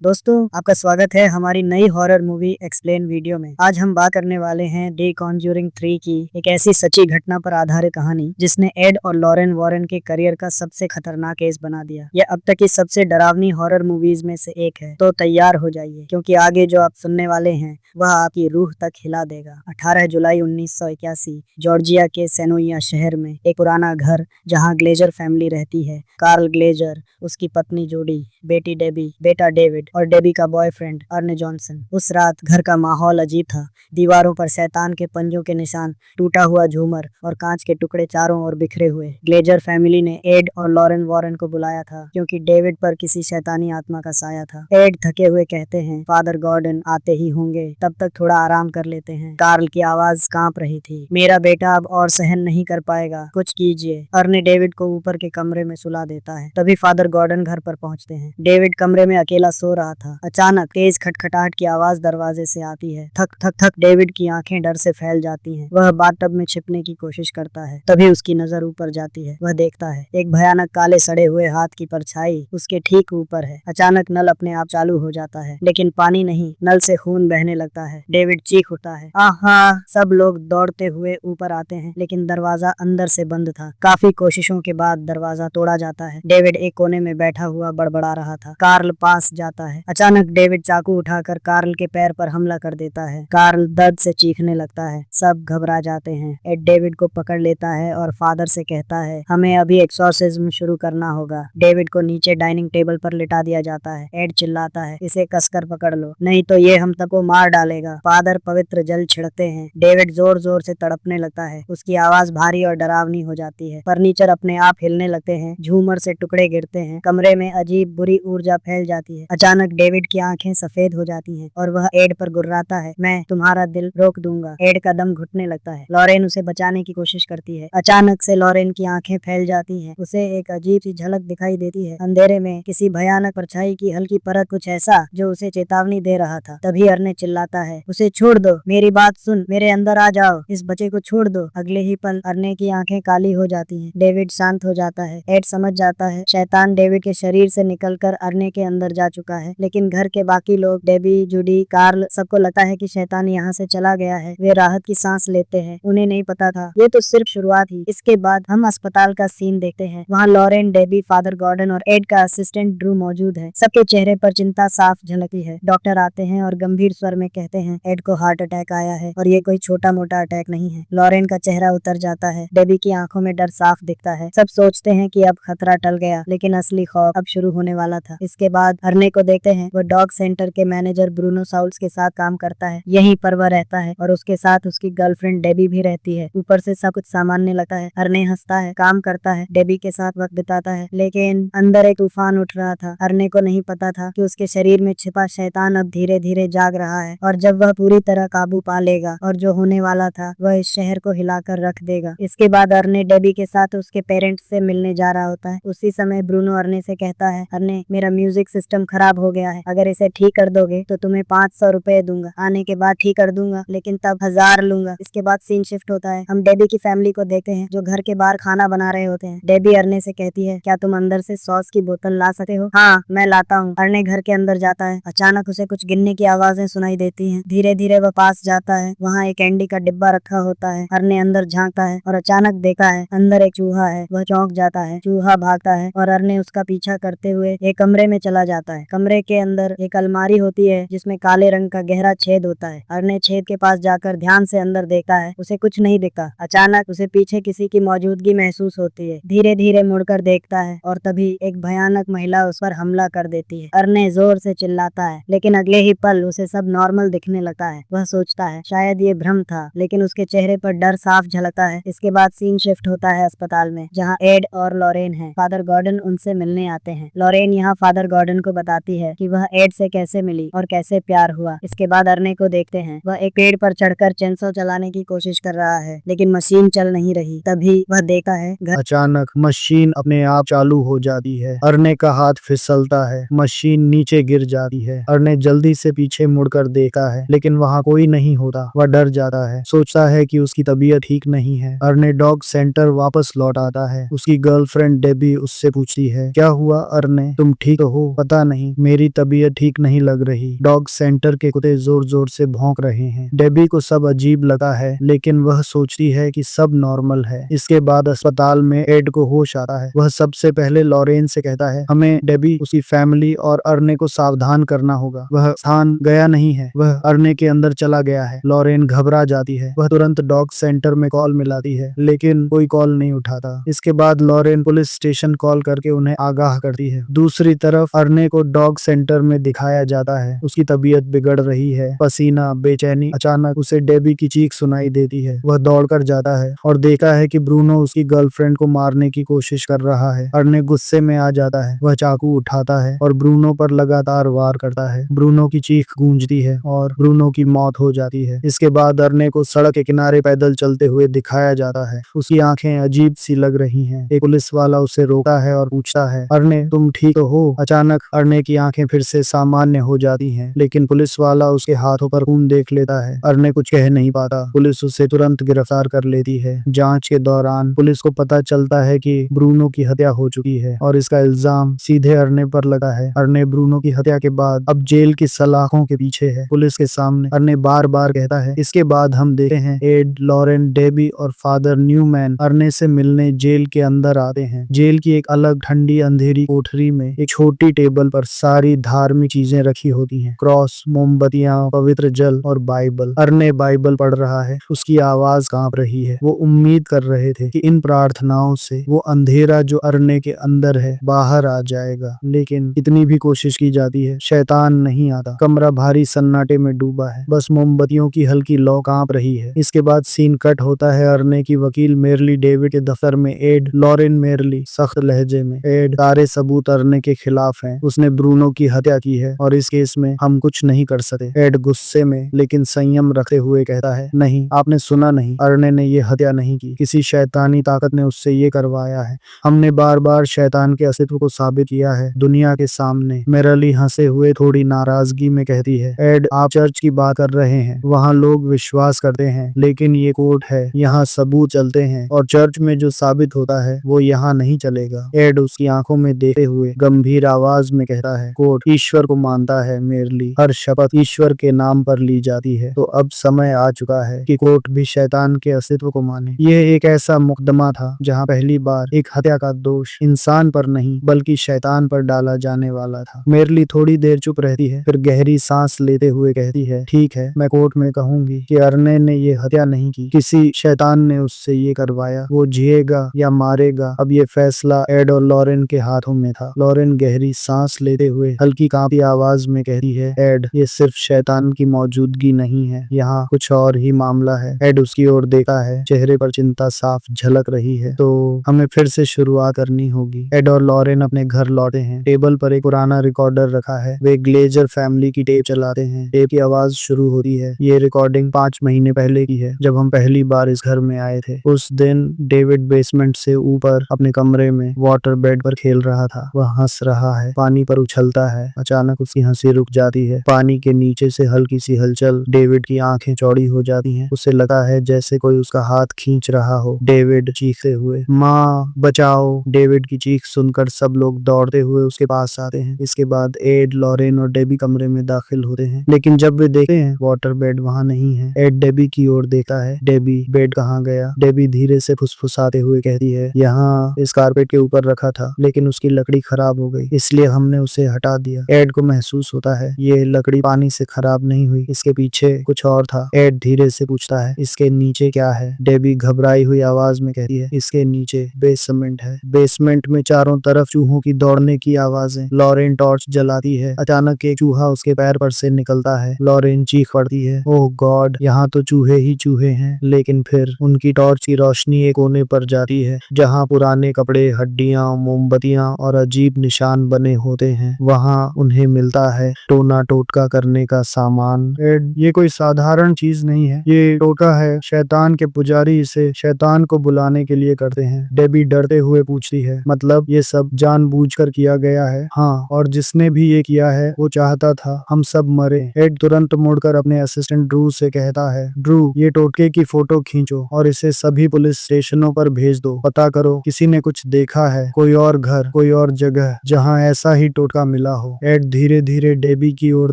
दोस्तों, आपका स्वागत है हमारी नई हॉरर मूवी एक्सप्लेन वीडियो में। आज हम बात करने वाले हैं द कॉन्ज्यूरिंग 3 की एक ऐसी सच्ची घटना पर आधारित कहानी जिसने एड और लॉरेन वॉरेन के करियर का सबसे खतरनाक केस बना दिया। यह अब तक की सबसे डरावनी हॉरर मूवीज में से एक है, तो तैयार हो जाइए क्योंकि आगे जो आप सुनने वाले हैं वह आपकी रूह तक हिला देगा। 18 जुलाई 1981 जॉर्जिया के सेनोइया शहर में एक पुराना घर जहाँ ग्लेजर फैमिली रहती है। कार्ल ग्लेजर, उसकी पत्नी जोडी, बेटी डेबी, बेटा डेविड और डेबी का बॉयफ्रेंड अर्ने जॉनसन। उस रात घर का माहौल अजीब था। दीवारों पर शैतान के पंजों के निशान, टूटा हुआ झूमर और कांच के टुकड़े चारों ओर बिखरे हुए। ग्लेजर फैमिली ने एड और लॉरेन वॉरेन को बुलाया था क्योंकि डेविड पर किसी शैतानी आत्मा का साया था। एड थके हुए कहते हैं फादर गॉर्डन आते ही होंगे, तब तक थोड़ा आराम कर लेते हैं। कार्ल की आवाज कांप रही थी, मेरा बेटा अब और सहन नहीं कर पाएगा, कुछ कीजिए। अर्ने डेविड को ऊपर के कमरे में सुला देता है। तभी फादर गॉर्डन घर पर पहुंचते हैं। डेविड कमरे में अकेला सो रहा था। अचानक तेज खटखटाहट की आवाज दरवाजे से आती है। थक थक थक डेविड की आंखें डर से फैल जाती हैं। वह बाथटब में छिपने की कोशिश करता है। तभी उसकी नजर ऊपर जाती है। वह देखता है एक भयानक काले सड़े हुए हाथ की परछाई उसके ठीक ऊपर है। अचानक नल अपने आप चालू हो जाता है, लेकिन पानी नहीं, नल से खून बहने लगता है। डेविड चीख उठता है, आहा! सब लोग दौड़ते हुए ऊपर आते हैं, लेकिन दरवाजा अंदर से बंद था। काफी कोशिशों के बाद दरवाजा तोड़ा जाता है। डेविड एक कोने में बैठा हुआ बड़बड़ा रहा था। कार्ल पास जाता है। अचानक डेविड चाकू उठाकर कार्ल के पैर पर हमला कर देता है। कार्ल दर्द से चीखने लगता है। सब घबरा जाते हैं। एड डेविड को पकड़ लेता है और फादर से कहता है हमें अभी एक्सॉर्सिज्म शुरू करना होगा। डेविड को नीचे डाइनिंग टेबल पर लिटा दिया जाता है। एड चिल्लाता है, इसे कसकर पकड़ लो, नहीं तो ये हम सबको मार डालेगा। फादर पवित्र जल छिड़कते हैं। डेविड जोर जोर से तड़पने लगता है। उसकी आवाज भारी और डरावनी हो जाती है। फर्नीचर अपने आप हिलने लगते हैं। झूमर से टुकड़े गिरते हैं। कमरे में अजीब बुरी ऊर्जा फैल जाती है। अचानक डेविड की आंखें सफेद हो जाती हैं और वह एड पर गुर्राता है, मैं तुम्हारा दिल रोक दूंगा। एड का दम घुटने लगता है। लॉरेन उसे बचाने की कोशिश करती है। अचानक से लॉरेन की आंखें फैल जाती हैं। उसे एक अजीब सी झलक दिखाई देती है। अंधेरे में किसी भयानक परछाई की हल्की परत, कुछ ऐसा जो उसे चेतावनी दे रहा था। तभी अर्ने चिल्लाता है, उसे छोड़ दो, मेरी बात सुन, मेरे अंदर आ जाओ, इस बच्चे को छोड़ दो। अगले ही पल अर्ने की आंखें काली हो जाती हैं। डेविड शांत हो जाता है। एड समझ जाता है शैतान डेविड के शरीर से निकलकर अर्ने के अंदर जा चुका है, लेकिन घर के बाकी लोग, डेबी, जूडी, कार्ल, सबको लगता है कि शैतान यहाँ से चला गया है। वे राहत की सांस लेते हैं। उन्हें नहीं पता था ये तो सिर्फ शुरुआत ही। इसके बाद हम अस्पताल का सीन देखते हैं। वहाँ लॉरेन, डेबी, फादर गॉर्डन और एड का असिस्टेंट ड्रू मौजूद है। सबके चेहरे पर चिंता साफ झलकती है। डॉक्टर आते हैं और गंभीर स्वर में कहते हैं एड को हार्ट अटैक आया है और ये कोई छोटा मोटा अटैक नहीं है। लॉरेन का चेहरा उतर जाता है। डेबी की आंखों में डर साफ दिखता है। सब सोचते हैं कि अब खतरा टल गया, लेकिन असली खौफ अब शुरू होने वाला था। इसके बाद अर्ने को देखते हैं। वो डॉग सेंटर के मैनेजर ब्रूनो साउल्स के साथ काम करता है। यहीं पर वह रहता है और उसके साथ उसकी गर्लफ्रेंड डेबी भी रहती है। ऊपर से सब कुछ सामान्य लगता है। अर्ने हंसता है, काम करता है, डेबी के साथ वक्त बिताता है, लेकिन अंदर एक तूफान उठ रहा था। अर्ने को नहीं पता था कि उसके शरीर में छिपा शैतान अब धीरे धीरे जाग रहा है और जब वह पूरी तरह काबू पा लेगा और जो होने वाला था वह इस शहर को हिलाकर रख देगा। इसके बाद अर्ने डेबी के साथ उसके पेरेंट्स से मिलने जा रहा होता है। उसी समय ब्रूनो अर्ने से कहता है, अर्ने, मेरा म्यूजिक सिस्टम खराब हो गया है, अगर इसे ठीक कर दोगे तो तुम्हें 500 रुपए दूंगा, आने के बाद ठीक कर दूंगा, लेकिन तब 1000 लूंगा। इसके बाद सीन शिफ्ट होता है। हम डेबी की फैमिली को देखते हैं जो घर के बाहर खाना बना रहे होते हैं। डेबी अर्ने से कहती है, क्या तुम अंदर से सॉस की बोतल ला सकते हो? हाँ, मैं लाता हूँ। अर्ने घर के अंदर जाता है। अचानक उसे कुछ गिनने की आवाजें सुनाई देती हैं। धीरे धीरे वह पास जाता है। वहाँ एक कैंडी का डिब्बा रखा होता है। अर्ने अंदर झांकता है और अचानक देखा है अंदर एक चूहा है। वह चौंक जाता है। चूहा भागता है और अर्ने उसका पीछा करते हुए एक कमरे में चला जाता है। कमरे के अंदर एक अलमारी होती है जिसमें काले रंग का गहरा छेद होता है। अर्ने छेद के पास जाकर ध्यान से अंदर देखता है। उसे कुछ नहीं दिखता। अचानक उसे पीछे किसी की मौजूदगी महसूस होती है। धीरे धीरे मुड़कर देखता है और तभी एक भयानक महिला उस पर हमला कर देती है। अर्ने जोर से चिल्लाता है, लेकिन अगले ही पल उसे सब नॉर्मल दिखने लगता है। वह सोचता है शायद ये भ्रम था, लेकिन उसके चेहरे पर डर साफ झलकता है। इसके बाद सीन शिफ्ट होता है अस्पताल में, जहाँ एड और लॉरेन है। फादर गॉर्डन उनसे मिलने आते हैं। लॉरेन यहाँ फादर गॉर्डन को बताती है कि वह एड से कैसे मिली और कैसे प्यार हुआ। इसके बाद अर्ने को देखते हैं। वह एक पेड़ पर चढ़कर चेंसो चलाने की कोशिश कर रहा है, लेकिन मशीन चल नहीं रही। तभी वह देखता है अचानक मशीन अपने आप चालू हो जाती है। अर्ने का हाथ फिसलता है। मशीन नीचे गिर जाती है। अर्ने जल्दी से पीछे मुड़कर देखता है, लेकिन वहाँ कोई नहीं होता। वह डर जाता है, सोचता है कि उसकी तबीयत ठीक नहीं है। अर्ने डॉग सेंटर वापस लौट आता है। उसकी गर्लफ्रेंड डेबी उससे पूछती है, क्या हुआ अर्ने, तुम तुम ठीक हो? पता नहीं, मेरी तबीयत ठीक नहीं लग रही। डॉग सेंटर के कुत्ते जोर जोर से भौंक रहे हैं। डेबी को सब अजीब लगा है, लेकिन वह सोचती है कि सब नॉर्मल है। इसके बाद अस्पताल में एड को होश आता है। वह सबसे पहले लॉरेन से कहता है, हमें डेबी, उसकी फैमिली और अर्ने को सावधान करना होगा। वह स्थान गया नहीं है, वह अर्ने के अंदर चला गया है। लॉरेन घबरा जाती है। वह तुरंत डॉग सेंटर में कॉल मिलाती है, लेकिन कोई कॉल नहीं उठाता। इसके बाद लॉरेन पुलिस स्टेशन कॉल करके उन्हें आगाह करती है। दूसरी तरफ अर्ने को डॉग सेंटर में दिखाया जाता है। उसकी तबीयत बिगड़ रही है, पसीना, बेचैनी। अचानक उसे डेबी की चीख सुनाई देती है। वह दौड़कर जाता है और देखा है कि ब्रूनो उसकी गर्लफ्रेंड को मारने की कोशिश कर रहा है। अर्ने गुस्से में आ जाता है। वह चाकू उठाता है और ब्रूनो पर लगातार वार करता है। ब्रूनो की चीख गूंजती है और ब्रूनो की मौत हो जाती है। इसके बाद अर्ने को सड़क के किनारे पैदल चलते हुए दिखाया जाता है। उसकी आंखें अजीब सी लग रही हैं। एक पुलिस वाला उसे रोकता है और पूछता है, अर्ने तुम ठीक हो? अचानक अर्ने की आंखें फिर से सामान्य हो जाती हैं, लेकिन पुलिस वाला उसके हाथों पर खून देख लेता है। अर्ने कुछ कह नहीं पाता। पुलिस उसे तुरंत गिरफ्तार कर लेती है। जांच के दौरान पुलिस को पता चलता है कि ब्रूनो की हत्या हो चुकी है और इसका इल्जाम सीधे अर्ने पर लगा है। अर्ने ब्रूनो की हत्या के बाद अब जेल की सलाखों के पीछे है। पुलिस के सामने अर्ने बार बार कहता है, इसके बाद हम देखते हैं एड, लॉरेन, डेबी और फादर न्यूमैन अर्ने से मिलने जेल के अंदर आते हैं। जेल की एक अलग ठंडी अंधेरी कोठरी में एक छोटी टेबल पर सारी धार्मिक चीजें रखी होती हैं, क्रॉस, मोमबत्तियां, पवित्र जल और बाइबल। अर्ने बाइबल पढ़ रहा है। उसकी आवाज कांप रही है। वो उम्मीद कर रहे थे कि इन प्रार्थनाओं से वो अंधेरा जो अर्ने के अंदर है बाहर आ जाएगा, लेकिन कितनी भी कोशिश की जाती है, शैतान नहीं आता। कमरा भारी सन्नाटे में डूबा है। बस मोमबत्तियों की हल्की लौ कांप रही है। इसके बाद सीन कट होता है अर्ने की वकील मेरली डेविड के दफ्तर में। एड, लॉरेन मेरली सख्त लहजे में, एड, सारे सबूत अर्ने के खिलाफ हैं। उसने ब्रूनो की हत्या की है और इस केस में हम कुछ नहीं कर सकते। एड गुस्से में लेकिन संयम रखते हुए कहता है, नहीं, आपने सुना नहीं, अर्ने ने ये हत्या नहीं की। किसी शैतानी ताकत ने उससे ये करवाया है। हमने बार बार शैतान के अस्तित्व को साबित किया है दुनिया के सामने। मेरली हंसे हुए थोड़ी नाराजगी में कहती है, एड, आप चर्च की बात कर रहे हैं, वहाँ लोग विश्वास करते हैं, लेकिन ये कोर्ट है, यहाँ सबूत चलते हैं और चर्च में जो साबित होता है वो यहाँ नहीं चलेगा। एड उसकी आंखों में देखते हुए गंभीर आवाज में कहता है, कोर्ट ईश्वर को मानता है मेरली, हर शपथ ईश्वर के नाम पर ली जाती है। तो अब समय आ चुका है कि कोर्ट भी शैतान के अस्तित्व को माने। ये एक ऐसा मुकदमा था जहाँ पहली बार एक हत्या का दोष इंसान पर नहीं बल्कि शैतान पर डाला जाने वाला था। मेरली थोड़ी देर चुप रहती है, फिर गहरी सांस लेते हुए कहती है, ठीक है, मैं कोर्ट में कहूंगी कि अर्ने ने ये हत्या नहीं की, किसी शैतान ने उससे ये करवाया। वो जिएगा या मारेगा, अब ये फैसला एड और लॉरेन के हाथों में था। लॉरेन गहरी सांस लेते हुए हल्की कांपती आवाज में कहती है, एड, ये सिर्फ शैतान की मौजूदगी नहीं है, यहाँ कुछ और ही मामला है। एड उसकी ओर देखता है, चेहरे पर चिंता साफ झलक रही है। तो हमें फिर से शुरुआत करनी होगी। एड और लॉरेन अपने घर लौटे हैं। टेबल पर एक पुराना रिकॉर्डर रखा है। वे ग्लेजर फैमिली की टेप चलाते हैं। टेप की आवाज शुरू होती है। ये रिकॉर्डिंग 5 महीने पहले की है, जब हम पहली बार इस घर में आए थे। उस दिन डेविड बेसमेंट से ऊपर अपने कमरे में वाटर बेड पर खेल रहा था। वह हंस रहा है, पानी पर उछलता है। अचानक उसकी हंसी रुक जाती है। पानी के नीचे से हल्की सी हलचल, डेविड की आंखें चौड़ी हो जाती हैं। उसे लगा है जैसे कोई उसका हाथ खींच रहा हो। डेविड चीखते हुए, माँ बचाओ। डेविड की चीख सुनकर सब लोग दौड़ते हुए उसके पास आते हैं। इसके बाद एड, लॉरेन और डेबी कमरे में दाखिल होते हैं, लेकिन जब वे देखते हैं वाटर बेड वहाँ नहीं है। एड डेबी की ओर देखता है, डेबी, बेड कहाँ गया? डेबी धीरे से फुसफुसाते हुए कहती है, यहाँ इस कारपेट के ऊपर रखा था, लेकिन उसकी लकड़ी खराब हो गई, इसलिए हमने उसे हटा दिया। एड को महसूस होता है ये लकड़ी पानी से खराब नहीं हुई, इसके पीछे कुछ और था। एड धीरे से पूछता है, इसके नीचे क्या है? डेबी घबराई हुई आवाज में कहती है, इसके नीचे बेसमेंट है। बेसमेंट में चारों तरफ चूहों की दौड़ने की आवाजें। लॉरेन टॉर्च जलाती है। अचानक एक चूहा उसके पैर पर से निकलता है। लॉरेन चीख पड़ती है, ओह गॉड, यहाँ तो चूहे ही चूहे हैं। लेकिन फिर उनकी टॉर्च की रोशनी एक कोने पर जाती है जहाँ पुराने कपड़े, हड्डियां, मोमबत्तियां और अजीब निशान बने होते हैं। वहाँ उन्हें मिलता है टोना टोटका करने का सामान। एड, ये कोई साधारण चीज नहीं है, ये टोटका है। शैतान के पुजारी इसे शैतान को बुलाने के लिए करते हैं। डेबी डरते हुए पूछती है, मतलब ये सब जानबूझकर किया गया है? हाँ, और जिसने भी ये किया है वो चाहता था हम सब मरे। एड तुरंत मुड़कर अपने असिस्टेंट ड्रू से कहता है, ड्रू, ये टोटके की फोटो खींचो और इसे सभी पुलिस स्टेशनों पर भेज दो। पता करो किसी ने कुछ देखा है, कोई और घर, कोई और जगह जगह जहाँ ऐसा ही टोटका मिला हो। एड धीरे धीरे डेबी की ओर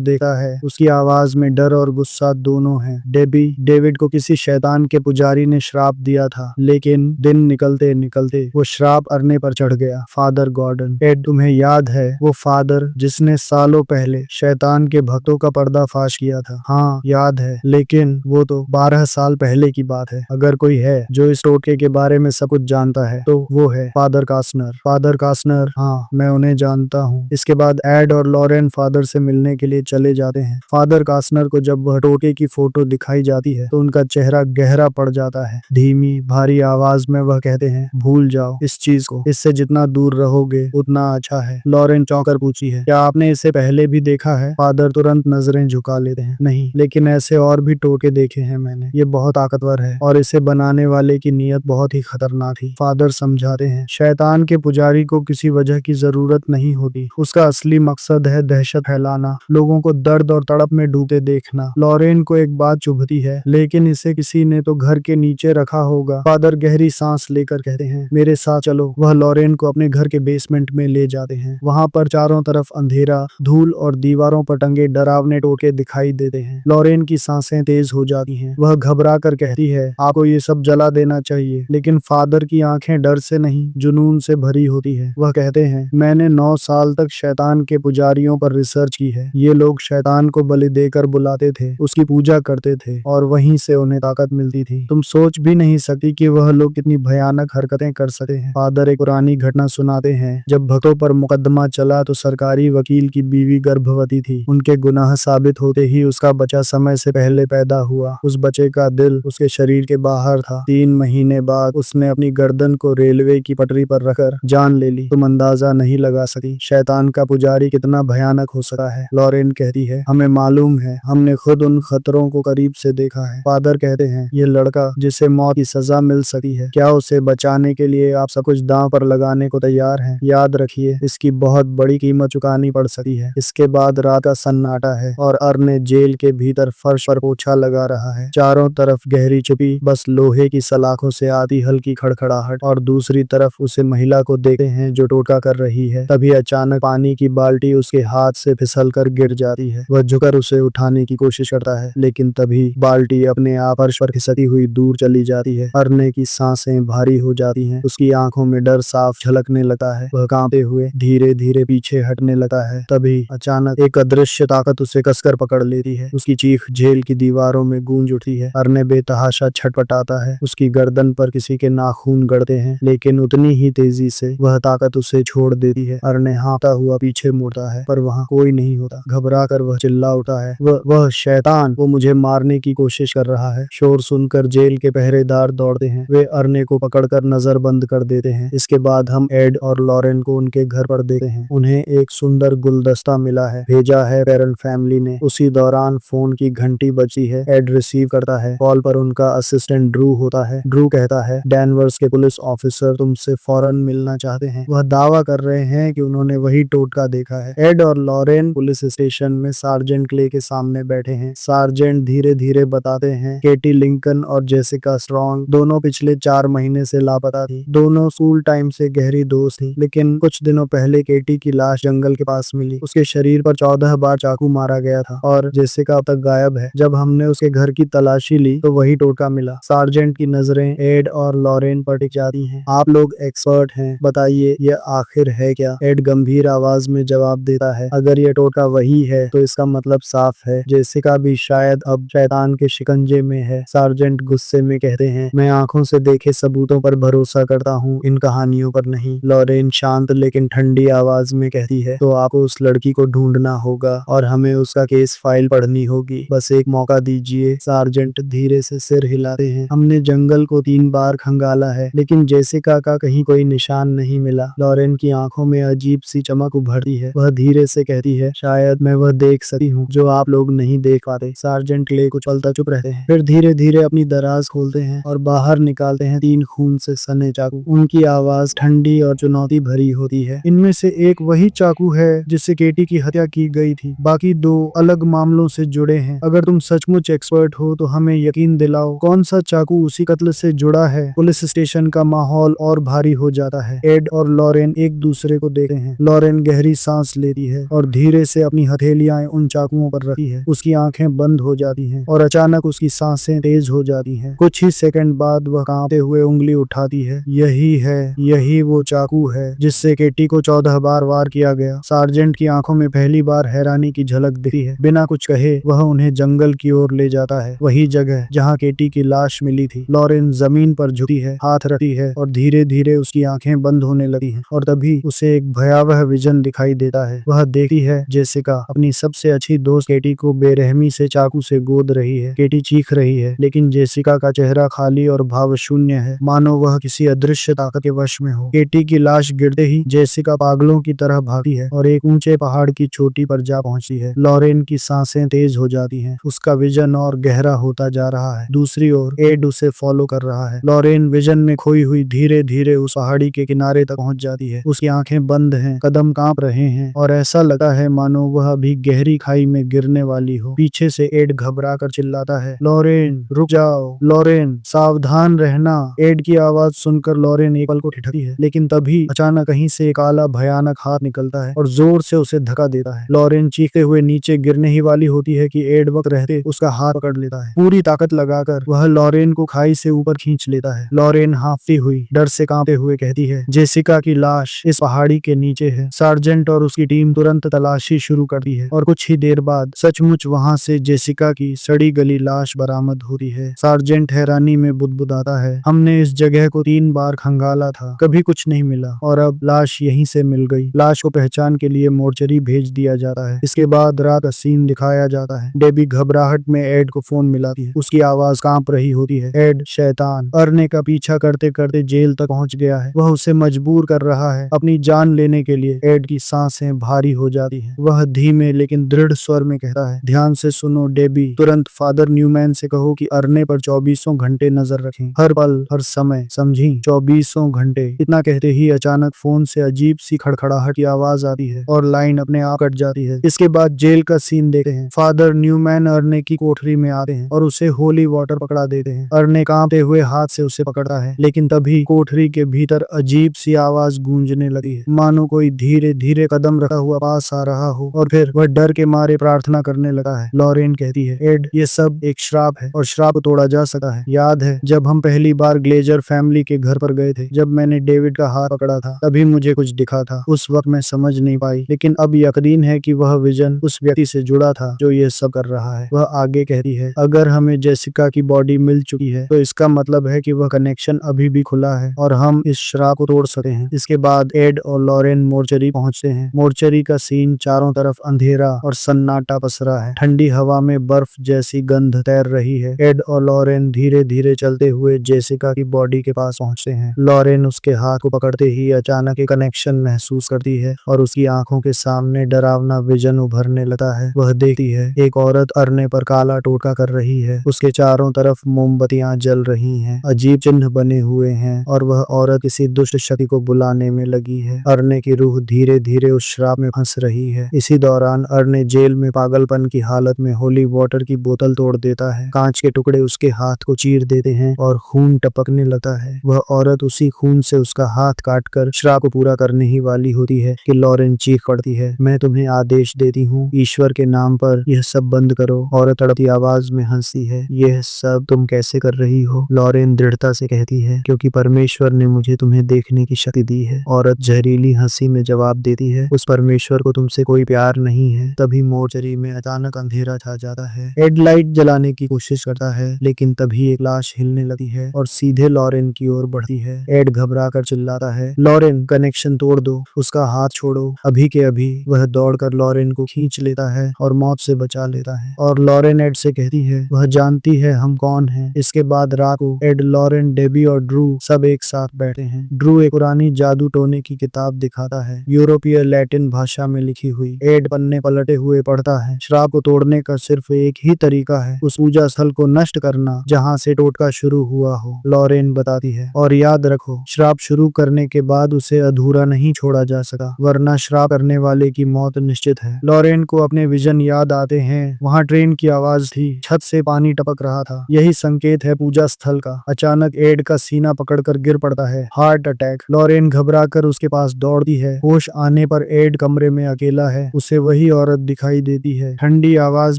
देखा है। उसकी आवाज में डर और गुस्सा दोनों है। डेबी डेविड को किसी शैतान के पुजारी ने श्राप दिया था, लेकिन दिन निकलते निकलते वो श्राप अरने पर चढ़ गया। फादर गॉर्डन, एड तुम्हें याद है वो फादर जिसने सालों पहले शैतान के भक्तों का पर्दाफाश किया था? हाँ याद है, लेकिन वो तो 12 साल पहले की बात है। अगर कोई है जो इस टोटके के बारे में सब कुछ जानता है तो वो है फादर कास्नर। फादर कास्नर, हाँ मैं उन्हें जानता हूँ। इसके बाद एड और लॉरेन फादर से मिलने के लिए चले जाते हैं। फादर कास्नर को जब वह टोटके की फोटो दिखाई जाती है तो उनका चेहरा गहरा पड़ जाता है। धीमी भारी आवाज में वह कहते हैं, भूल जाओ इस चीज को, इससे जितना दूर रहोगे उतना अच्छा है। लॉरेन चौंकर पूछी है, क्या आपने इसे पहले भी देखा है? फादर तुरंत नजरें झुका लेते हैं, नहीं, लेकिन ऐसे और भी टोटके देखे हैं मैंने। ये बहुत ताकतवर है और इसे बनाने वाले की नीयत बहुत ही खतरनाक थी। फादर समझाते हैं, शैतान के पुजारी को किसी वजह की जरूरत नहीं होती। उसका असली मकसद है दहशत फैलाना, लोगों को दर्द और तड़प में डूबते देखना। लॉरेन को एक बात चुभती है, लेकिन इसे किसी ने तो घर के नीचे रखा होगा। फादर गहरी सांस लेकर कहते हैं, मेरे साथ चलो। वह लॉरेन को अपने घर के बेसमेंट में ले जाते हैं। वहाँ पर चारों तरफ अंधेरा, धूल और दीवारों पर टंगे डरावने टोटके दिखाई देते हैं। लॉरेन की सांसें तेज हो जाती हैं। वह घबरा कर कहती है, आपको ये सब जला देना चाहिए। लेकिन फादर की आंखें डर से नहीं जुनून से भरी होती है। वह कहते हैं, मैंने 9 साल तक शैतान के पुजारियों पर रिसर्च की है। ये लोग शैतान को बलि देकर बुलाते थे, उसकी पूजा करते थे और वहीं से उन्हें ताकत मिलती थी। तुम सोच भी नहीं सकती कि वह लोग कितनी भयानक हरकतें कर सकते हैं। फादर एक पुरानी घटना सुनाते हैं। जब भक्तों पर मुकदमा चला तो सरकारी वकील की बीवी गर्भवती थी। उनके गुनाह साबित होते ही उसका बच्चा समय से पहले पैदा हुआ। उस बच्चे का दिल उसके शरीर के बाहर था। 3 महीने बाद उसने अपनी गर्दन को रेलवे की पटरी पर रखकर जान ले ली। तुम अंदाजा नहीं लगा सकी शैतान का पुजारी कितना भयानक हो सकता है। लॉरेन कहती है, हमें मालूम है, हमने खुद उन खतरों को करीब से देखा है। फादर कहते हैं, ये लड़का जिसे मौत की सजा मिल सकती है, क्या उसे बचाने के लिए आप सब कुछ दांव पर लगाने को तैयार हैं? याद रखिए, इसकी बहुत बड़ी कीमत चुकानी पड़ सकती है। इसके बाद रात का सन्नाटा है और अरने जेल के भीतर फर्श पर पोछा लगा रहा है। चारों तरफ गहरी चुपी, बस लोहे की सलाखों से आती हल्की खड़खड़ाहट। और दूसरी तरफ उसे महिला को देखते हैं जो टोटका कर रही है। तभी अचानक पानी की बाल्टी उसके हाथ से फिसलकर गिर जाती है। वह झुककर उसे उठाने की कोशिश करता है, लेकिन तभी बाल्टी अपने आप फर्श पर खिसकती हुई दूर चली जाती है। अरने की सांसें भारी हो जाती हैं। उसकी आंखों में डर साफ झलकने लगता है। वह कांपते हुए धीरे धीरे पीछे हटने लगता है। तभी अचानक एक अदृश्य ताकत उसे कसकर पकड़ लेती है। उसकी चीख जेल की दीवारों में गूंज उठती है। अरने बेतहाशा छटपटाता है। उसकी गर्दन पर किसी के नाखून गड़ते हैं, लेकिन उतनी ही तेजी से वह ताकत उसे छोड़ देती है। अरने हाँफता हुआ पीछे मुड़ता है, पर वहाँ कोई नहीं होता। घबरा कर वह चिल्ला उठा है, वह शैतान, वो मुझे मारने की कोशिश कर रहा है। शोर सुनकर जेल के पहरेदार दौड़ते हैं। वे अरने को पकड़कर नजर बंद कर देते हैं। इसके बाद हम एड और लॉरेन को उनके घर पर देखते हैं। उन्हें एक सुंदर गुलदस्ता मिला है, भेजा है पेरेंट फैमिली ने। उसी दौरान फोन की घंटी बजती है। एड रिसीव करता है। कॉल पर उनका असिस्टेंट ड्रू होता है। ड्रू कहता है, डैनवर्स के पुलिस ऑफिसर तुमसे फौरन मिलना चाहते हैं। वह दावा कर रहे हैं कि उन्होंने वही टोटका देखा है। एड और लॉरेन पुलिस स्टेशन में सार्जेंट क्ले के सामने बैठे हैं। सार्जेंट धीरे धीरे बताते हैं, केटी लिंकन और जेसिका स्ट्रॉन्ग दोनों पिछले 4 महीने से लापता थी। दोनों स्कूल टाइम से गहरी दोस्त थी, लेकिन कुछ दिनों पहले केटी की लाश जंगल के पास मिली। उसके शरीर पर 14 बार चाकू मारा गया था और जेसिका अब तक गायब है। जब हमने उसके घर की तलाशी ली तो वही टोटका मिला। सार्जेंट की नजरें एड और लॉरेन पर टिक जाती हैं। आप लोग एक्सपर्ट हैं, बताइए ये आखिर है क्या? एड गंभीर आवाज में जवाब देता है, अगर ये टोटका वही है तो इसका मतलब साफ है, जेसिका भी शायद अब शैतान के शिकंजे में है। सार्जेंट गुस्से में कहते हैं, मैं आंखों से देखे सबूतों पर भरोसा करता हूँ, इन कहानियों पर नहीं। लॉरेन शांत लेकिन ठंडी आवाज में कहती है, तो आपको उस लड़की को ढूंढना होगा और हमें उसका केस फाइल पढ़नी होगी। बस एक मौका दीजिए। सार्जेंट धीरे से सिर हिलाते हैं। हमने जंगल को 3 बार खंगाला है, लेकिन जेसिका का कहीं कोई निशान नहीं मिला। लॉरेन की आंखों में अजीब सी चमक उभरती है। वह धीरे से कहती है, शायद मैं वह देख सकती हूँ जो आप लोग नहीं देख पाते। सार्जेंट क्ले कुछ पल तक चुप रहते हैं, फिर धीरे धीरे अपनी दराज खोलते हैं और बाहर निकालते हैं 3 खून से सने चाकू। उनकी आवाज ठंडी और चुनौती भरी होती है। इनमें से एक वही चाकू है जिससे केटी की हत्या की गई थी, बाकी 2 अलग मामलों से जुड़े हैं। अगर तुम सचमुच एक्सपर्ट हो तो हमें यकीन दिलाओ, कौन सा चाकू उसी कत्ल से जुड़ा है। पुलिस स्टेशन का माहौल और भारी हो जाता है। एड और लॉरेन एक दूसरे दूसरे को देखते हैं। लॉरेन गहरी सांस लेती है और धीरे से अपनी हथेलियां उन चाकुओं पर रखती है। उसकी आंखें बंद हो जाती हैं और अचानक उसकी सांसें तेज हो जाती हैं। कुछ ही सेकंड बाद वह कांपते हुए उंगली उठाती है। यही वो चाकू है जिससे केटी को 14 बार वार किया गया। सार्जेंट की आंखों में पहली बार हैरानी की झलक दिखती है। बिना कुछ कहे वह उन्हें जंगल की ओर ले जाता है, वही जगह जहाँ केटी की लाश मिली थी। लॉरेन जमीन पर झुकी है, हाथ रखती है और धीरे धीरे उसकी आंखें बंद होने लगी हैं। और तभी उसे एक भयावह विजन दिखाई देता है। वह देखती है जेसिका अपनी सबसे अच्छी दोस्त केटी को बेरहमी से चाकू से गोद रही है। केटी चीख रही है, लेकिन जेसिका का चेहरा खाली और भावशून्य है, मानो वह किसी अदृश्य ताकत के वश में हो। केटी की लाश गिरते ही जेसिका पागलों की तरह भागती है और एक ऊंचे पहाड़ की चोटी पर जा पहुंचती है। लॉरेन की सांसें तेज हो जाती हैं। उसका विजन और गहरा होता जा रहा है। दूसरी ओर एड उसे फॉलो कर रहा है। लॉरेन विजन में खोई हुई धीरे धीरे उस पहाड़ी के किनारे तक पहुंच जाती है। उसकी आंखें बंद हैं, कदम कांप रहे हैं और ऐसा लगता है मानो वह अभी गहरी खाई में गिरने वाली हो। पीछे से एड घबरा कर चिल्लाता है, लॉरेन रुक जाओ, लॉरेन सावधान रहना। एड की आवाज सुनकर लॉरेन एक पल को ठिठकती है, लेकिन तभी अचानक कहीं से एक काला भयानक हाथ निकलता है और जोर से उसे धक्का देता है। लॉरेन चीखते हुए नीचे गिरने ही वाली होती है कि एड वक्त रहते उसका हाथ पकड़ लेता है। पूरी ताकत लगाकर वह लॉरेन को खाई से ऊपर खींच लेता है। लॉरेन हांफती हुई डर से कांपते हुए कहती है, जेसिका की लाश इस पहाड़ी के नीचे है। सार्जेंट और उसकी टीम तुरंत तलाशी शुरू करती है और कुछ ही देर बाद सचमुच वहां से जेसिका की सड़ी गली लाश बरामद होती है। सार्जेंट हैरानी में बुदबुदाता है, हमने इस जगह को 3 बार खंगाला था, कभी कुछ नहीं मिला और अब लाश यहीं से मिल गई। लाश को पहचान के लिए मोर्चरी भेज दिया जाता है। इसके बाद रात का सीन दिखाया जाता है। डेबी घबराहट में एड को फोन मिलाती है। उसकी आवाज कांप रही होती है, एड शैतान अर्ने का पीछा करते करते जेल तक पहुंच गया है। वह उसे मजबूर कर रहा है अपनी जान लेने के लिए। एड की सांसें भारी हो जाती हैं। वह धीमे लेकिन दृढ़ स्वर में कहता है, ध्यान से सुनो डेबी, तुरंत फादर न्यूमैन से कहो कि अर्ने पर 24 घंटे नजर रखें, हर पल हर समय, समझी? 24 घंटे। इतना कहते ही अचानक फोन से अजीब सी खड़खड़ाहट की आवाज आती है और लाइन अपने आप कट जाती है। इसके बाद जेल का सीन देखते हैं। फादर न्यूमैन अर्ने की कोठरी में आते हैं और उसे होली वाटर पकड़ा देते हैं। अर्ने कांपते हुए हाथ से उसे पकड़ता है, लेकिन तभी कोठरी के भीतर अजीब सी आवाज गूंजने लगी है, मानो कोई धीरे धीरे कदम रखा हुआ पास आ रहा हो। और फिर वह डर के मारे प्रार्थना करने लगा है। लॉरेन कहती है, एड ये सब एक श्राप है और श्राप तोड़ा जा सकता है। याद है जब हम पहली बार ग्लेजर फैमिली के घर पर गए थे, जब मैंने डेविड का हाथ पकड़ा था, तभी मुझे कुछ दिखा था। उस वक्त मैं समझ नहीं पाई, लेकिन अब यकीन है कि वह विजन उस व्यक्ति से जुड़ा था जो ये सब कर रहा है। वह आगे कहती है, अगर हमें जेसिका की बॉडी मिल चुकी है तो इसका मतलब है कि वह कनेक्शन अभी भी खुला है और हम इस श्राप को तोड़ सकते हैं। इसके बाद एड और लॉरेन मोर्चरी पहुंचते हैं। मोर्चरी का सीन चारों तरफ अंधेरा और सन्नाटा पसरा है। ठंडी हवा में बर्फ जैसी गंध तैर रही है। एड और लॉरेन धीरे धीरे चलते हुए जेसिका की बॉडी के पास पहुंचते हैं। लॉरेन उसके हाथ को पकड़ते ही अचानक एक कनेक्शन महसूस करती है और उसकी आंखों के सामने डरावना विजन उभरने लगता है। वह देखती है एक औरत अर्ने पर काला टोटका कर रही है। उसके चारों तरफ मोमबत्तियां जल रही हैं, अजीब चिन्ह बने हुए हैं और वह औरत किसी दुष्ट शक्ति को बुलाने में लगी है। अर्ने की रूह धीरे धीरे उस श्राप में फंस रही है। इसी दौरान अर्ने जेल में पागलपन की हालत में होली वाटर की बोतल तोड़ देता है। कांच के टुकड़े उसके हाथ को चीर देते हैं और खून टपकने लगता है। वह औरत उसी खून से उसका हाथ काटकर श्राप को पूरा करने ही वाली होती है कि लॉरेन चीख पड़ती है, मैं तुम्हें आदेश देती हूँ, ईश्वर के नाम पर यह सब बंद करो। औरत तड़पती आवाज में हंसती है, यह सब तुम कैसे कर रही हो? लॉरेन दृढ़ता से कहती है, क्योंकि परमेश्वर ने मुझे तुम्हें देखने की शक्ति दी है। औरत जहरीली हंसी में जवाब देती है, उस परमेश्वर को तुमसे कोई प्यार नहीं है। तभी मोर्चरी में अचानक अंधेरा छा जाता है। एड लाइट जलाने की कोशिश करता है, लेकिन तभी एक लाश हिलने लगती है और सीधे लॉरेन की ओर बढ़ती है। एड घबरा कर चिल्लाता है, लॉरेन कनेक्शन तोड़ दो, उसका हाथ छोड़ो। अभी के अभी वह दौड़कर लॉरेन को खींच लेता है और मौत से बचा लेता है। और लॉरेन एड से कहती है, वह जानती है हम कौन हैं। इसके बाद रात को एड, लॉरेन, डेबी और ड्रू सब एक साथ बैठे हैं। ड्रू एक पुरानी जादू टोने की किताब दिखाता है, यूरोपीय लैटिन भाषा में लिखी हुई। एड पन्ने पलटे हुए पढ़ता है, श्राप को तोड़ने का सिर्फ एक ही तरीका है, उस पूजा स्थल को नष्ट करना जहाँ से टोटका शुरू हुआ हो। लॉरेन बताती है, और याद रखो, श्राप शुरू करने के बाद उसे अधूरा नहीं छोड़ा जा सका, वरना श्राप करने वाले की मौत निश्चित है। लॉरेन को अपने विजन याद आते हैं। वहाँ ट्रेन की आवाज थी, छत से पानी टपक रहा था, यही संकेत है पूजा स्थल का। अचानक एड का सीना पकड़कर गिर पड़ता है, हार्ट अटैक। लॉरेन घबराकर उसके पास दौड़ती है। होश आने पर एड कमरे में अकेला है। उसे वही औरत दिखाई देती है, ठंडी आवाज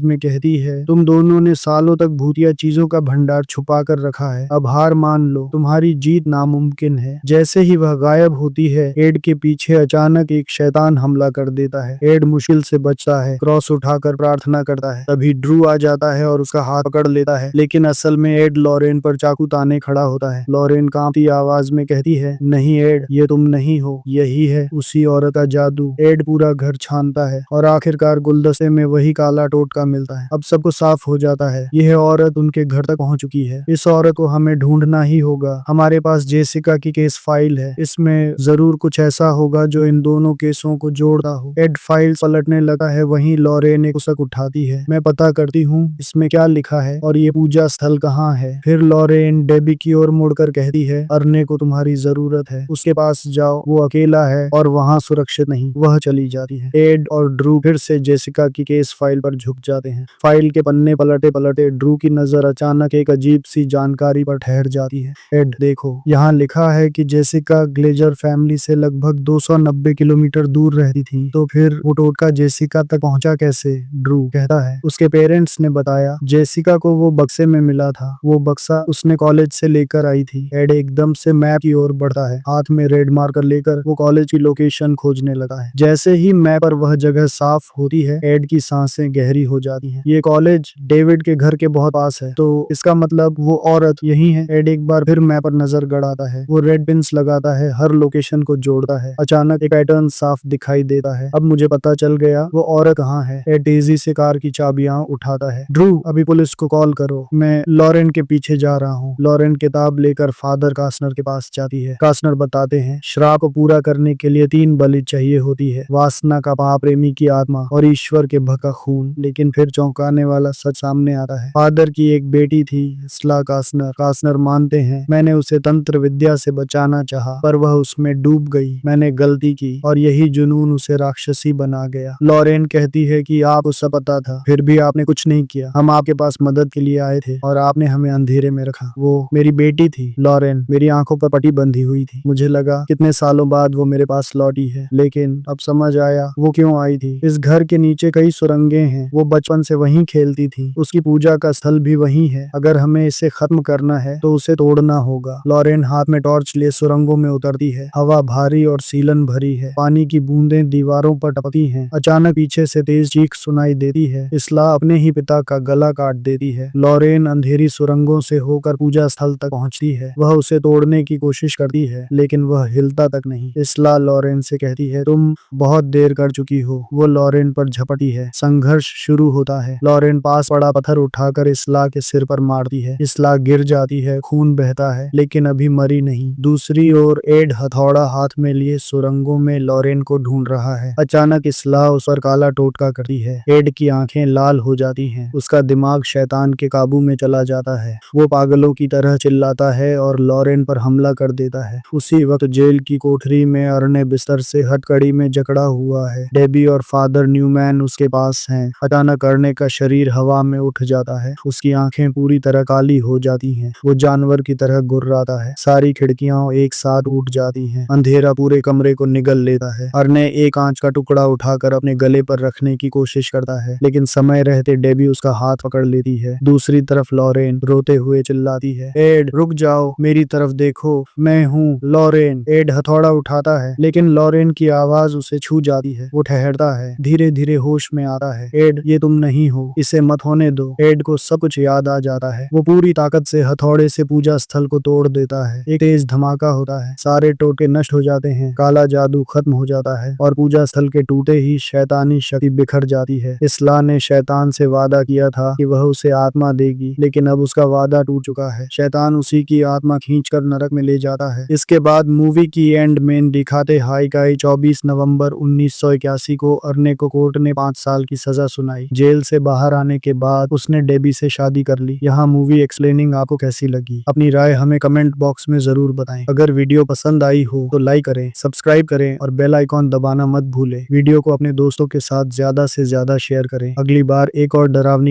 में कहती है, तुम दोनों ने सालों तक भूतिया चीजों का भंडार छुपा कर रखा है, अब हार मान लो, तुम्हारी जीत नामुमकिन है। जैसे ही वह गायब होती है, एड के पीछे अचानक एक शैतान हमला कर देता है। एड मुश्किल से बचता है, क्रॉस उठाकर प्रार्थना करता है। तभी ड्रू आ जाता है और उसका हाथ पकड़ लेता है, लेकिन असल में एड लॉरेन पर चाकू ताने खड़ा होता है। लॉरेन कांपती आवाज में कहती है, नहीं एड, ये तुम नहीं हो, यही है उसी औरत का जादू। एड पूरा घर छानता है और आखिरकार गुलदस्ते में वही काला टोटका मिलता है। अब सबको साफ हो जाता है, यह औरत उनके घर तक पहुंच चुकी है। इस औरत को हमें ढूंढना ही होगा। हमारे पास जेसिका की केस फाइल है, इसमें जरूर कुछ ऐसा होगा जो इन दोनों केसों को जोड़ता हो। एड फाइल पलटने लगा है, वहीं लॉरेन एक पुस्तक उठाती है। मैं पता करती हूँ इसमें क्या लिखा है और ये पूजा स्थल कहाँ है। फिर लॉरेन डेबी की ओर मुड़कर कहती है, अरने को तुम्हारी जरूरत है, उसके पास जाओ, वो अकेला है और वहाँ सुरक्षित नहीं। वह चली जाती है। एड और ड्रू फिर से जेसिका की केस फाइल पर झुक जाते हैं। फाइल के पन्ने पलटे पलटे ड्रू की नजर अचानक एक अजीब सी जानकारी पर ठहर जाती है। एड देखो, यहाँ लिखा है कि जेसिका ग्लेजर फैमिली से लगभग 290 किलोमीटर दूर रहती थी, तो फिर वो टोटका जेसिका तक पहुंचा कैसे? ड्रू कहता है, उसके पेरेंट्स ने बताया, जेसिका को वो बक्से में मिला था, वो बक्सा उसने कॉलेज से लेकर आई थी। एड एकदम से मैप की ओर बढ़ता है, हाथ में रेड मार्कर लेकर वो कॉलेज की लोकेशन खोजने लगा है। जैसे ही मैप पर वह जगह साफ होती है, एड की सांसें गहरी हो जाती हैं। ये कॉलेज डेविड के घर के बहुत पास है, तो इसका मतलब वो औरत यही है। एड एक बार फिर मैप पर नजर गड़ाता है, वो रेड पिन्स लगाता है, हर लोकेशन को जोड़ता है। अचानक एक पैटर्न साफ दिखाई देता है। अब मुझे पता चल गया वो औरत कहाँ है। एड तेजी से कार की चाबियां उठाता है। ड्रू, अभी पुलिस को कॉल करो, मैं लॉरेन के पीछे जा रहा हूँ। लॉरेन किताब लेकर फादर कास्नर के पास जाती है। कास्नर बताते हैं, श्राप को पूरा करने के लिए 3 बलि चाहिए होती है, वासना का पाप, प्रेमी की आत्मा और ईश्वर के भका खून। लेकिन फिर चौंकाने वाला सच सामने आता है। फादर की एक बेटी थी, स्ला कास्नर। कास्नर मानते हैं, मैंने उसे तंत्र विद्या से बचाना चाहा, पर वह उसमें डूब गई। मैंने गलती की और यही जुनून उसे राक्षसी बना गया। लॉरेन कहती है कि आपको सब पता था, फिर भी आपने कुछ नहीं किया। हम आपके पास मदद के लिए आए थे और आपने हमें अंधेरे में रखा। वो मेरी बेटी थी लॉरेन, मेरी आंखों पर पट्टी बंधी हुई थी। मुझे लगा कितने सालों बाद वो मेरे पास लौटी है, लेकिन अब समझ आया वो क्यों आई थी। इस घर के नीचे कई सुरंगें हैं, वो बचपन से वहीं खेलती थी, उसकी पूजा का स्थल भी वहीं है। अगर हमें इसे खत्म करना है तो उसे तोड़ना होगा। लॉरेन हाथ में टॉर्च लिए सुरंगों में उतरती है। हवा भारी और सीलन भरी है, पानी की बूंदें दीवारों पर टपकती हैं। अचानक पीछे से तेज चीख सुनाई देती है। इस्ला अपने ही पिता का गला काट देती है। लॉरेन अंधेरी सुरंगों से होकर पूजा स्थल तक पहुंचती है। वह उसे तोड़ने की कोशिश करती है, लेकिन वह हिलता तक नहीं। इस्ला लॉरेन से कहती है, तुम बहुत देर कर चुकी हो। वो लॉरेन पर झपटी है। संघर्ष शुरू होता है। लॉरेन पास पड़ा पत्थर उठाकर इस्ला के सिर पर मारती है। इस्ला गिर जाती है, खून बहता है, लेकिन अभी मरी नहीं। दूसरी ओर एड हथौड़ा हाथ में लिए सुरंगों में लॉरेन को ढूंढ रहा है। अचानक इस्ला उस पर काला टोटका करती है। एड की आंखें लाल हो जाती हैं, उसका दिमाग शैतान के काबू में चला जाता है। वो पागलों की तरह चिल्लाता है और लॉरेन पर हमला कर देता है। उसी वक्त जेल की कोठरी में अरने बिस्तर से हथकड़ी में जकड़ा हुआ है। डेबी और फादर न्यूमैन उसके पास हैं। अचानक अरने का शरीर हवा में उठ जाता है, उसकी आंखें पूरी तरह काली हो जाती हैं। वो जानवर की तरह गुर्राता है। सारी खिड़कियां एक साथ उठ जाती हैं। अंधेरा पूरे कमरे को निगल लेता है। अरने एक कांच का टुकड़ा उठाकर अपने गले पर रखने की कोशिश करता है, लेकिन समय रहते डेबी उसका हाथ पकड़ लेती है। दूसरी तरफ लॉरेन रोते हुए चिल्लाती है, एड रुक जाओ, मेरी तरफ देखो, मैं हूँ लॉरेन। एड हथौड़ा उठाता है, लेकिन लॉरेन की आवाज उसे छू जाती है। वो ठहरता है, धीरे धीरे होश में आता है। एड, ये तुम नहीं हो, इसे मत होने दो। एड को सब कुछ याद आ जाता है। वो पूरी ताकत से हथौड़े से पूजा स्थल को तोड़ देता है। एक तेज धमाका होता है, सारे टोटके नष्ट हो जाते हैं, काला जादू खत्म हो जाता है और पूजा स्थल के टूटे ही शैतानी शक्ति बिखर जाती है। इस्ला ने शैतान से वादा किया था कि वह उसे आत्मा देगी, लेकिन अब उसका वादा टूट चुका है। शैतान उसी की आत्मा खींचकर नरक में ले जाता है। इसके बाद मूवी की एंड में दिखाते हाइकाई 24 नवंबर 1981 को अरने को कोर्ट ने 5 साल की सजा सुनाई। जेल से बाहर आने के बाद उसने डेबी से शादी कर ली। यहाँ मूवी एक्सप्लेनिंग आपको कैसी लगी? अपनी राय हमें कमेंट बॉक्स में जरूर बताएं। अगर वीडियो पसंद आई हो तो लाइक करें, सब्सक्राइब करें और बेल आइकॉन दबाना मत भूलें। वीडियो को अपने दोस्तों के साथ ज्यादा से ज्यादा शेयर करें। अगली बार एक और डरावनी